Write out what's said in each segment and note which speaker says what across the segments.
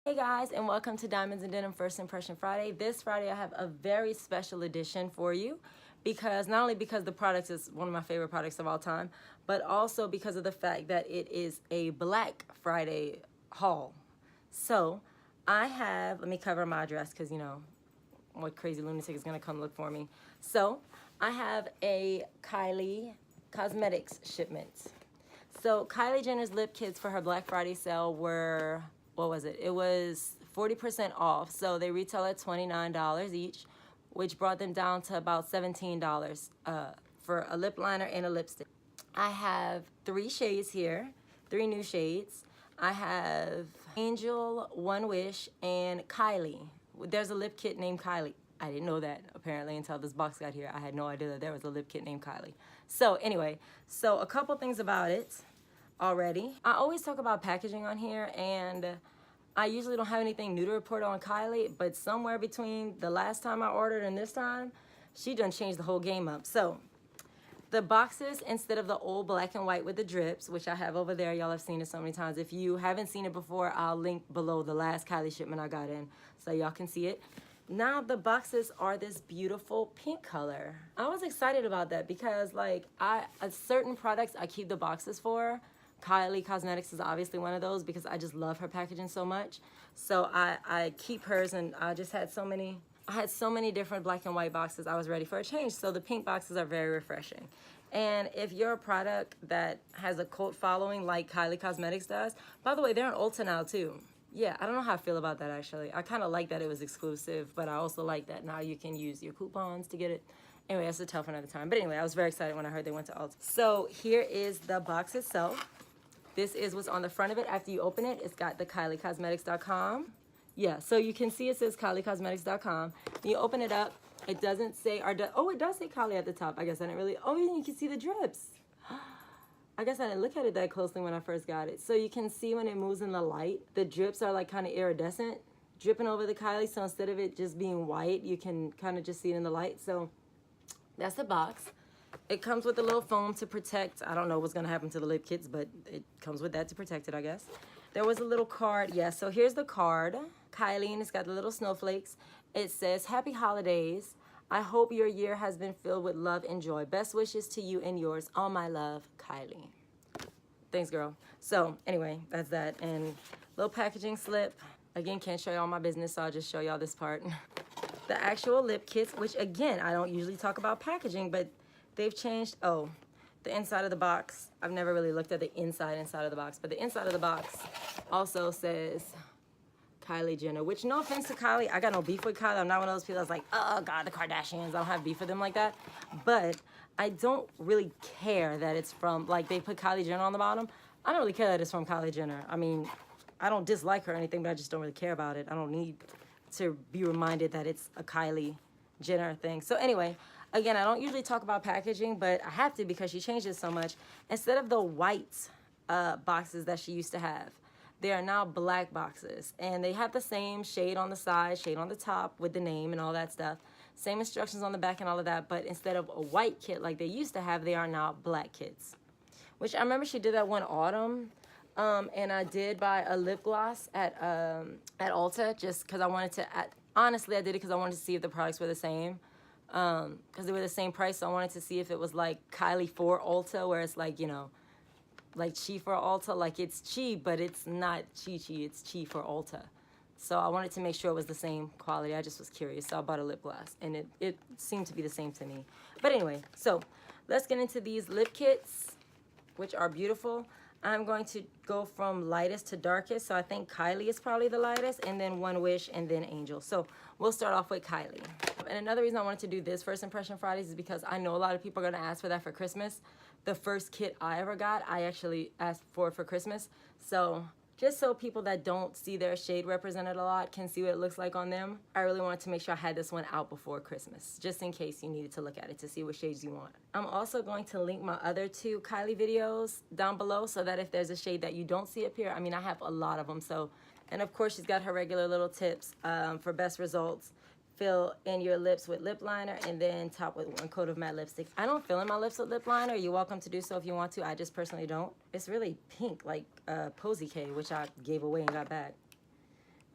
Speaker 1: Hey guys, and welcome to Diamonds and Denim First Impression Friday. This Friday I have a very special edition for you because not only because the product is one of my favorite products of all time, but also because of the fact that it is a Black Friday haul. So I have, let me cover my address because you know what crazy lunatic is gonna come look for me. So I have a Kylie Cosmetics shipment. So Kylie Jenner's lip kits for her Black Friday sale were, what was it? It was 40% off. So they retail at $29 each, which brought them down to about $17 for a lip liner and a lipstick. I have 3 shades here, 3 new shades. I have Angel, One Wish, and Kylie. There's a lip kit named Kylie. I didn't know that apparently until this box got here. I had no idea that there was a lip kit named Kylie. So anyway, so a couple things about it already. I always talk about packaging on here, and I usually don't have anything new to report on Kylie, but somewhere between the last time I ordered and this time, she done changed the whole game up. So the boxes, instead of the old black and white with the drips, which I have over there, y'all have seen it so many times. If you haven't seen it before, I'll link below the last Kylie shipment I got in so y'all can see it. Now the boxes are this beautiful pink color. I was excited about that because like certain products I keep the boxes for. Kylie Cosmetics is obviously one of those because I just love her packaging so much. So I keep hers, and I just had so many, different black and white boxes. I was ready for a change. So the pink boxes are very refreshing. And if you're a product that has a cult following like Kylie Cosmetics does, by the way, they're on ULTA now too. Yeah, I don't know how I feel about that actually. I kind of like that it was exclusive, but I also like that now you can use your coupons to get it. Anyway, that's a tell for another time. But anyway, I was very excited when I heard they went to ULTA. So here is the box itself. This is what's on the front of it. After you open it, it's got the KylieCosmetics.com. Yeah, so you can see it says KylieCosmetics.com. You open it up, it doesn't say, oh, it does say Kylie at the top. I guess I didn't really, oh, you can see the drips. I guess I didn't look at it that closely when I first got it. So you can see when it moves in the light, the drips are like kind of iridescent, dripping over the Kylie. So instead of it just being white, you can kind of just see it in the light. So that's the box. It comes with a little foam to protect. I don't know what's gonna happen to the lip kits, but it comes with that to protect it, I guess. There was a little card. Yeah, so here's the card. Kylie, and it's got the little snowflakes. It says, "Happy holidays. I hope your year has been filled with love and joy. Best wishes to you and yours. All my love, Kylie." Thanks, girl. So anyway, that's that. And little packaging slip. Again, can't show y'all my business, so I'll just show y'all this part. The actual lip kits, which again, I don't usually talk about packaging, but they've changed. Oh, the inside of the box. I've never really looked at the inside of the box, but the inside of the box also says Kylie Jenner, which no offense to Kylie, I got no beef with Kylie. I'm not one of those people that's like, oh God, the Kardashians. I don't have beef with them like that. But I don't really care that it's from, like they put Kylie Jenner on the bottom. I don't really care that it's from Kylie Jenner. I mean, I don't dislike her or anything, but I just don't really care about it. I don't need to be reminded that it's a Kylie Jenner thing. So anyway, again, I don't usually talk about packaging, but I have to because she changed it so much. Instead of the white boxes that she used to have, they are now black boxes, and they have the same shade on the side, shade on the top with the name and all that stuff. Same instructions on the back and all of that, but instead of a white kit like they used to have, they are now black kits. Which I remember she did that one autumn, and I did buy a lip gloss at ULTA just because I wanted to, honestly I did it because I wanted to see if the products were the same. Because they were the same price, so I wanted to see if it was like Kylie for ULTA, where it's like, you know, like Chi for ULTA, like it's Chi, but it's not Chi, it's Chi for ULTA. So I wanted to make sure it was the same quality. I just was curious, so I bought a lip gloss, and it seemed to be the same to me. But anyway, so let's get into these lip kits, which are beautiful. I'm going to go from lightest to darkest, so I think Kylie is probably the lightest, and then One Wish, and then Angel. So we'll start off with Kylie. And another reason I wanted to do this First Impression Fridays is because I know a lot of people are going to ask for that for Christmas. The first kit I ever got, I actually asked for Christmas. So just so people that don't see their shade represented a lot can see what it looks like on them, I really wanted to make sure I had this one out before Christmas, just in case you needed to look at it to see what shades you want. I'm also going to link my other 2 Kylie videos down below so that if there's a shade that you don't see appear, I mean, I have a lot of them. So, and of course, she's got her regular little tips for best results. Fill in your lips with lip liner and then top with 1 coat of matte lipstick. I don't fill in my lips with lip liner. You're welcome to do so if you want to. I just personally don't. It's really pink, like Posy K, which I gave away and got back.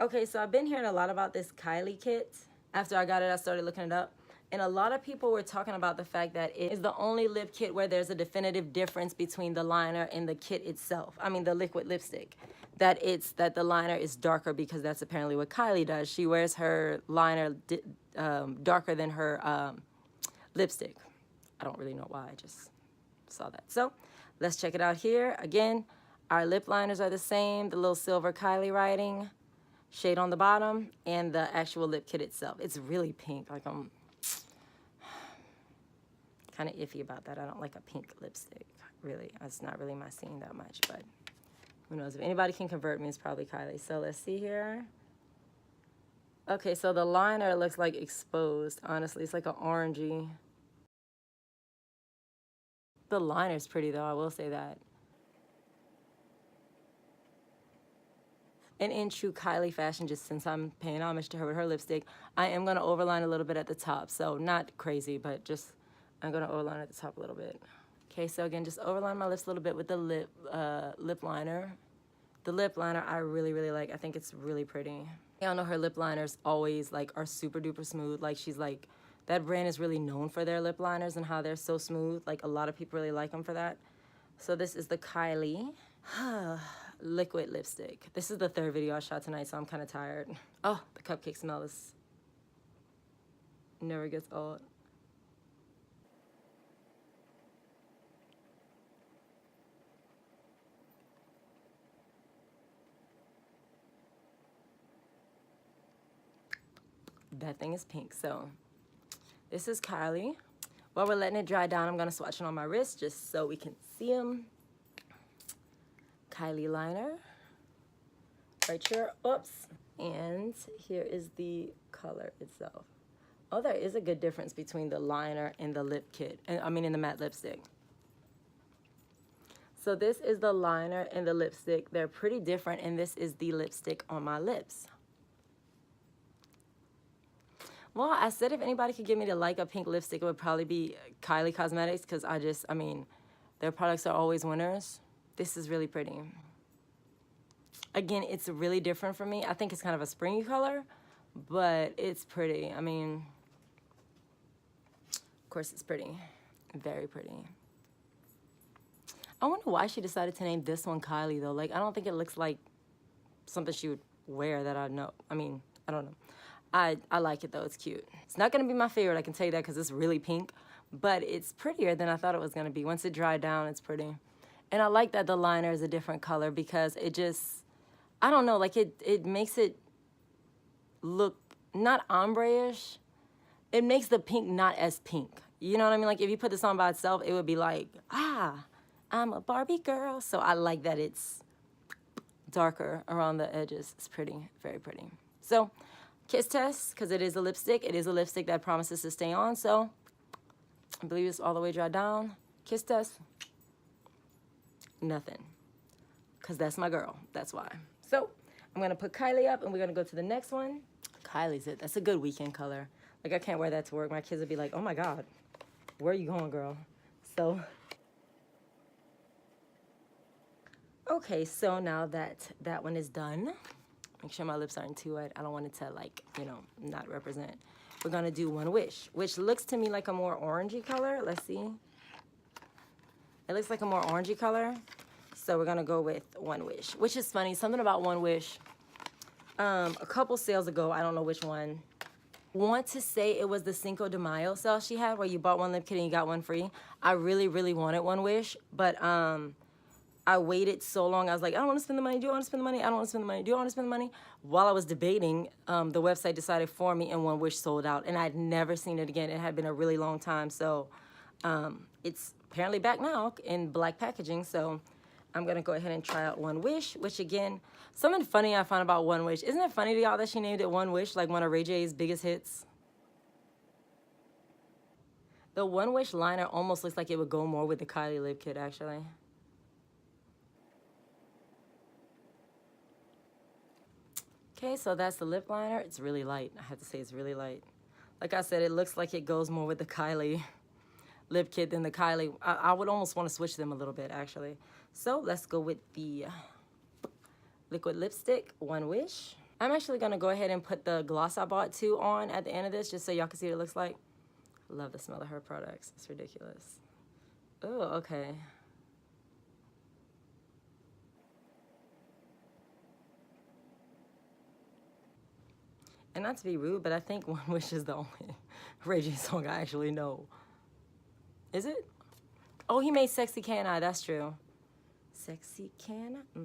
Speaker 1: Okay, so I've been hearing a lot about this Kylie kit. After I got it, I started looking it up. And a lot of people were talking about the fact that it is the only lip kit where there's a definitive difference between the liner and the kit itself. I mean, the liquid lipstick. That the liner is darker because that's apparently what Kylie does. She wears her liner darker than her lipstick. I don't really know why, I just saw that. So let's check it out here. Again, our lip liners are the same, the little silver Kylie writing, shade on the bottom, and the actual lip kit itself. It's really pink. Like, I'm kind of iffy about that. I don't like a pink lipstick, really. It's not really my scene that much, but who knows? If anybody can convert me, it's probably Kylie. So let's see here. Okay, so the liner looks like exposed, honestly. It's like an orangey. The liner's pretty, though, I will say that. And in true Kylie fashion, just since I'm paying homage to her with her lipstick, I am going to overline a little bit at the top. So not crazy, but just I'm going to overline at the top a little bit. Okay, so again, just overline my lips a little bit with the lip liner. The lip liner I really, really like. I think it's really pretty. Y'all know her lip liners always like are super duper smooth. Like she's like, that brand is really known for their lip liners and how they're so smooth. Like a lot of people really like them for that. So this is the Kylie liquid lipstick. This is the third video I shot tonight, so I'm kind of tired. Oh, the cupcake smell is never gets old. That thing is pink. So this is Kylie. While we're letting it dry down, I'm gonna swatch it on my wrist just so we can see them. Kylie Liner, right here, oops. And here is the color itself. Oh, there is a good difference between the liner and the lip kit, and I mean in the matte lipstick. So this is the liner and the lipstick. They're pretty different, and this is the lipstick on my lips. Well, I said if anybody could get me to like a pink lipstick, it would probably be Kylie Cosmetics, because I mean, their products are always winners. This is really pretty. Again, it's really different for me. I think it's kind of a springy color, but it's pretty. I mean, of course it's pretty. Very pretty. I wonder why she decided to name this one Kylie, though. Like, I don't think it looks like something she would wear that I know. I mean, I don't know. I like it, though. It's cute. It's not going to be my favorite, I can tell you that, because it's really pink. But it's prettier than I thought it was going to be. Once it dried down, it's pretty. And I like that the liner is a different color, because it just, I don't know, like it makes it look not ombre-ish. It makes the pink not as pink. You know what I mean? Like if you put this on by itself, it would be like, ah, I'm a Barbie girl. So I like that it's darker around the edges. It's pretty, very pretty. So kiss test, because it is a lipstick. It is a lipstick that promises to stay on. So I believe it's all the way dried down. Kiss test. Nothing, because that's my girl. That's why. So I'm going to put Kylie up, and we're going to go to the next one. Kylie's it. That's a good weekend color. Like, I can't wear that to work. My kids would be like, oh, my God, where are you going, girl? So, okay, so now that that one is done, make sure my lips aren't too wet. I don't want it to, like, you know, not represent. We're going to do One Wish, which looks to me like a more orangey color. Let's see. It looks like a more orangey color. So we're gonna go with One Wish, which is funny. Something about One Wish, a couple sales ago, I don't know which one. Want to say it was the Cinco de Mayo sale she had, where you bought one lip kit and you got one free. I really, really wanted One Wish, but I waited so long. I was like, I don't want to spend the money. Do I want to spend the money? I don't want to spend the money. Do I want to spend the money? While I was debating, the website decided for me, and One Wish sold out, and I'd never seen it again. It had been a really long time, so it's apparently back now in black packaging. So I'm gonna go ahead and try out One Wish, which again, something funny I found about One Wish. Isn't it funny to y'all that she named it One Wish, like one of Ray J's biggest hits? The One Wish liner almost looks like it would go more with the Kylie lip kit, actually. Okay, so that's the lip liner. It's really light. I have to say it's really light. Like I said, it looks like it goes more with the Kylie lip kit than the Kylie. I would almost want to switch them a little bit, actually. So let's go with the liquid lipstick, One Wish. I'm actually gonna go ahead and put the gloss I bought too on at the end of this, just so y'all can see what it looks like. Love the smell of her products. It's ridiculous. Oh, okay. And not to be rude, but I think One Wish is the only Ray J song I actually know. Is it? Oh, he made Sexy Can I, that's true. Sexy Can I?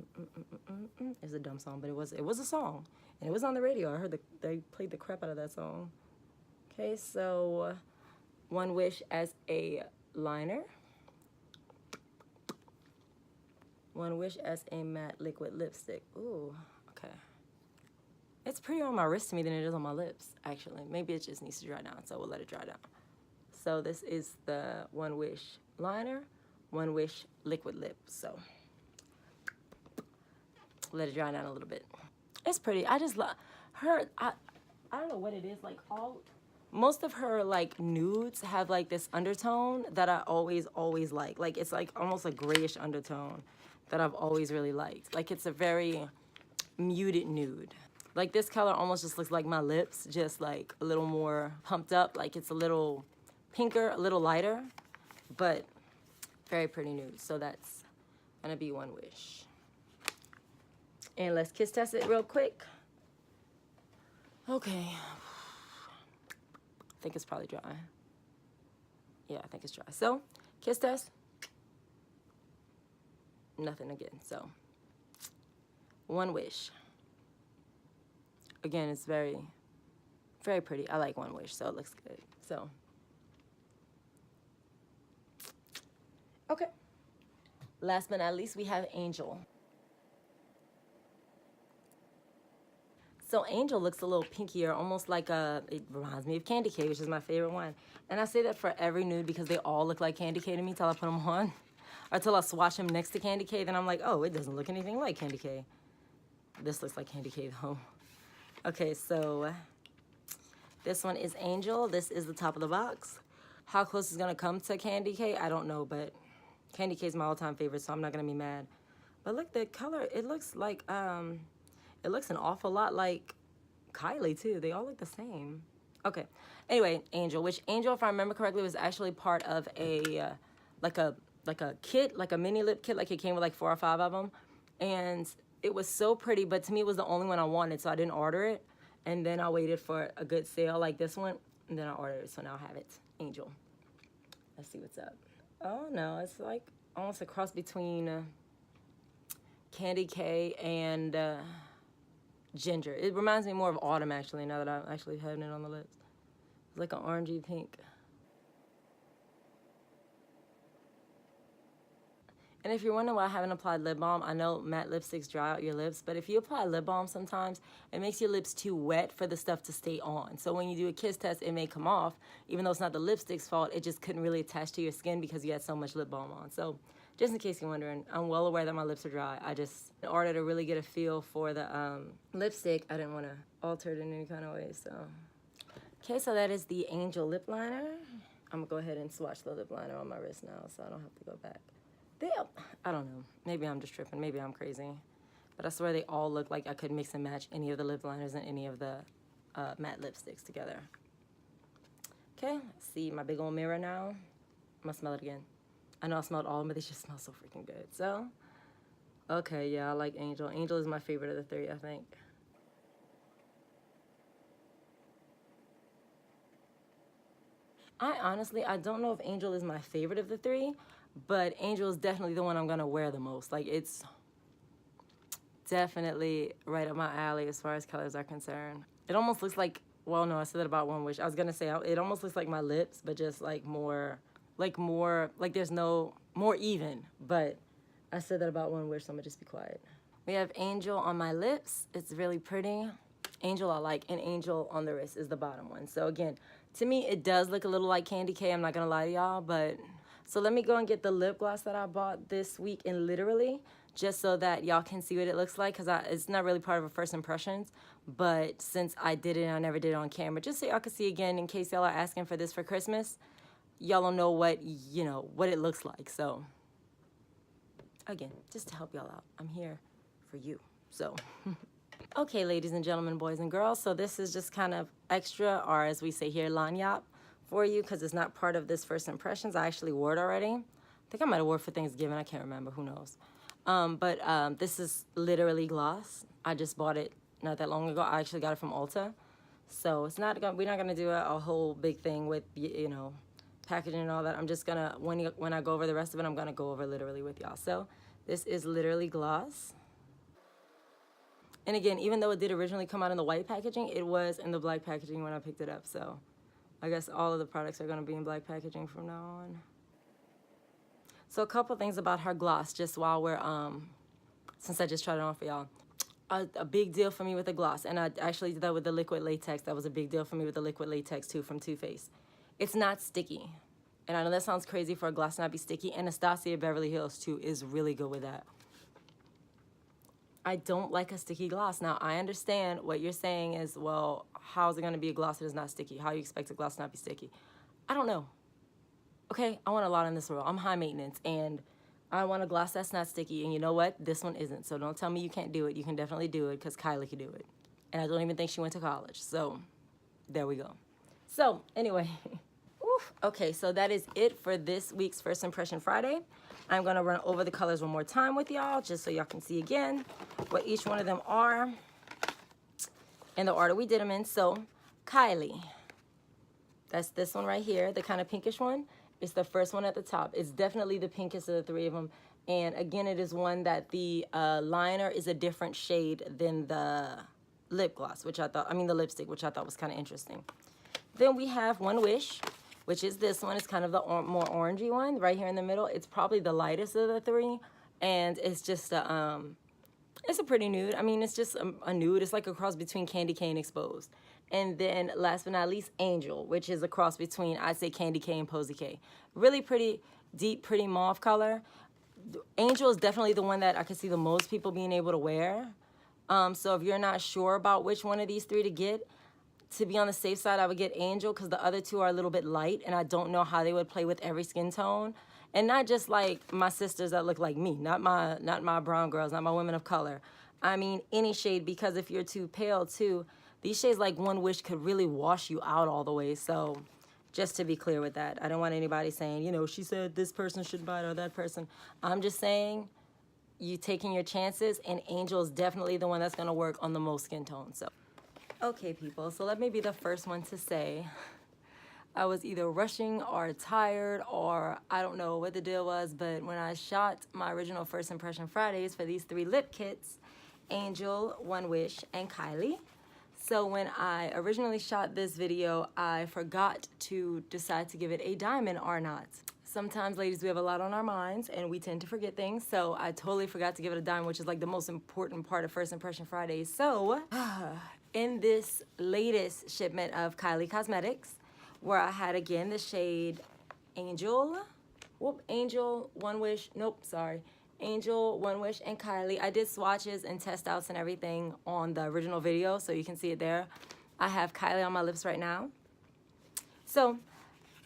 Speaker 1: It's a dumb song, but it was a song. And it was on the radio. I heard they played the crap out of that song. Okay, so One Wish as a liner. One Wish as a matte liquid lipstick. Ooh, okay. It's prettier on my wrist to me than it is on my lips, actually. Maybe it just needs to dry down, so we'll let it dry down. So this is the One Wish liner, One Wish liquid lip. So let it dry down a little bit. It's pretty. I just love her. I don't know what it is. Like most of her like nudes have like this undertone that I always like. Like it's like almost a grayish undertone that I've always really liked. Like it's a very muted nude. Like this color almost just looks like my lips, just like a little more pumped up. Like it's a little pinker, a little lighter, but very pretty nude. So that's gonna be One Wish. And let's kiss test it real quick. Okay. I think it's probably dry. Yeah, I think it's dry. So, kiss test. Nothing again, so. One Wish. Again, it's very, very pretty. I like One Wish, so it looks good. So, okay. Last but not least, we have Angel. So Angel looks a little pinkier, almost like it reminds me of Candy K, which is my favorite one. And I say that for every nude because they all look like Candy K to me till I put them on. Or till I swatch them next to Candy K, then I'm like, oh, it doesn't look anything like Candy K. This looks like Candy K though. Okay, so this one is Angel. This is the top of the box. How close it's gonna come to Candy K, I don't know, but Candy K is my all-time favorite, so I'm not gonna be mad. But look, the color, it looks like, it looks an awful lot like Kylie too. They all look the same. Okay, anyway, Angel, which Angel, if I remember correctly, was actually part of a, like a kit, like a mini lip kit, like it came with like 4 or 5 of them. And it was so pretty, but to me it was the only one I wanted, so I didn't order it. And then I waited for a good sale like this one, and then I ordered it, so now I have it. Angel. Let's see what's up. Oh no, it's like almost a cross between Candy K and Ginger. It reminds me more of Autumn, actually, now that I'm actually having it on the lips. It's like an orangey pink. And if you're wondering why I haven't applied lip balm, I know matte lipsticks dry out your lips, but if you apply lip balm sometimes, it makes your lips too wet for the stuff to stay on. So when you do a kiss test, it may come off, even though it's not the lipstick's fault, it just couldn't really attach to your skin because you had so much lip balm on. So just in case you're wondering, I'm well aware that my lips are dry. I just, in order to really get a feel for the lipstick, I didn't want to alter it in any kind of way, so. Okay, so that is the Angel lip liner. I'm gonna go ahead and swatch the lip liner on my wrist now so I don't have to go back. I don't know, maybe I'm just tripping, maybe I'm crazy, but I swear they all look like I could mix and match any of the lip liners and any of the matte lipsticks together. Okay, let's see my big old mirror now. I'm gonna smell it again. I know I smelled all of them, but they just smell so freaking good. So, okay, yeah, I like Angel. Angel is my favorite of the 3, I think. I don't know if Angel is my favorite of the 3, but Angel is definitely the one I'm gonna wear the most. Like, it's definitely right up my alley as far as colors are concerned. It almost looks like, well, no, I said that about One Wish. I was gonna say, it almost looks like my lips, but just like more, like there's no, more even. But I said that about One Wish, so I'm gonna just be quiet. We have Angel on my lips. It's really pretty. Angel I like, and Angel on the wrist is the bottom one. So again, to me, it does look a little like Candy K, I'm not gonna lie to y'all, but so let me go and get the lip gloss that I bought this week in Literally, just so that y'all can see what it looks like, because it's not really part of a first impressions, but since I did it and I never did it on camera, just so y'all can see again in case y'all are asking for this for Christmas, y'all don't know what, you know, what it looks like. So again, just to help y'all out, I'm here for you. So Okay, ladies and gentlemen, boys and girls, so this is just kind of extra, or as we say here, lanyap for you, because it's not part of this first impressions. I actually wore it already. I think I might have wore it for Thanksgiving. I can't remember. Who knows? But this is literally gloss. I just bought it not that long ago. I actually got it from ULTA. So it's not gonna, we're not gonna do a whole big thing with, you know, packaging and all that. I'm just gonna, when I go over the rest of it, I'm gonna go over literally with y'all. So this is literally gloss. And again, even though it did originally come out in the white packaging, it was in the black packaging when I picked it up. So I guess all of the products are gonna be in black packaging from now on. So a couple things about her gloss, just while we're, since I just tried it on for y'all. A big deal for me with the gloss, and I actually did that with the liquid latex. That was a big deal for me with the liquid latex too from Too Faced. It's not sticky. And I know that sounds crazy for a gloss to not be sticky. Anastasia Beverly Hills too is really good with that. I don't like a sticky gloss. Now, I understand what you're saying is, well, how's it going to be a gloss that is not sticky? How do you expect a gloss to not be sticky? I don't know. Okay, I want a lot in this world. I'm high maintenance, and I want a gloss that's not sticky, and you know what? This one isn't, so don't tell me you can't do it. You can definitely do it, because Kylie can do it. And I don't even think she went to college, so there we go. So, anyway, okay, so that is it for this week's First Impression Friday. I'm going to run over the colors one more time with y'all, just so y'all can see again what each one of them are in the order we did them in. So, Kylie, that's this one right here, the kind of pinkish one. It's the first one at the top. It's definitely the pinkest of the three of them. And again, it is one that the liner is a different shade than the lip gloss, which I thought, I mean the lipstick, which I thought was kind of interesting. Then we have One Wish, which is this one. It's kind of the more orangey one right here in the middle. It's probably the lightest of the three. And it's just it's a pretty nude. I mean, it's just a nude. It's like a cross between Candy Cane and Exposed. And then last but not least, Angel, which is a cross between, I'd say, Candy K and Posy K. Really pretty, deep, pretty mauve color. Angel is definitely the one that I can see the most people being able to wear. So if you're not sure about which one of these three to get, to be on the safe side, I would get Angel, because the other two are a little bit light, and I don't know how they would play with every skin tone. And not just like my sisters that look like me, not my brown girls, not my women of color. I mean any shade, because if you're too pale too, these shades like One Wish could really wash you out all the way. So just to be clear with that, I don't want anybody saying, you know, she said this person should buy it or that person. I'm just saying you taking your chances, and Angel is definitely the one that's going to work on the most skin tones. So, okay, people, so let me be the first one to say I was either rushing or tired, or I don't know what the deal was, but when I shot my original First Impression Fridays for these three lip kits, Angel, One Wish, and Kylie. So when I originally shot this video, I forgot to decide to give it a diamond or not. Sometimes, ladies, we have a lot on our minds, and we tend to forget things, so I totally forgot to give it a diamond, which is like the most important part of First Impression Fridays. So, in this latest shipment of Kylie Cosmetics, where I had, again, the shade Angel, Angel, One Wish, Angel, One Wish, and Kylie. I did swatches and test outs and everything on the original video, so you can see it there. I have Kylie on my lips right now. So,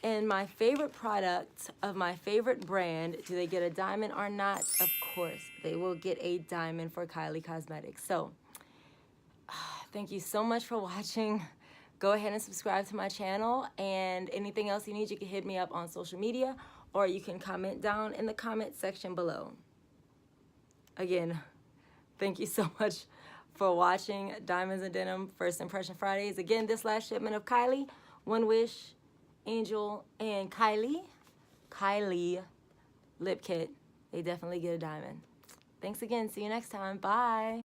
Speaker 1: in my favorite product of my favorite brand, do they get a diamond or not? Of course, they will get a diamond for Kylie Cosmetics. So, thank you so much for watching. Go ahead and subscribe to my channel, and anything else you need, you can hit me up on social media, or you can comment down in the comment section below. Again, thank you so much for watching Diamonds and Denim First Impression Fridays. Again, this last shipment of Kylie, One Wish, Angel, and Kylie lip kit, they definitely get a diamond. Thanks again. See you next time. Bye.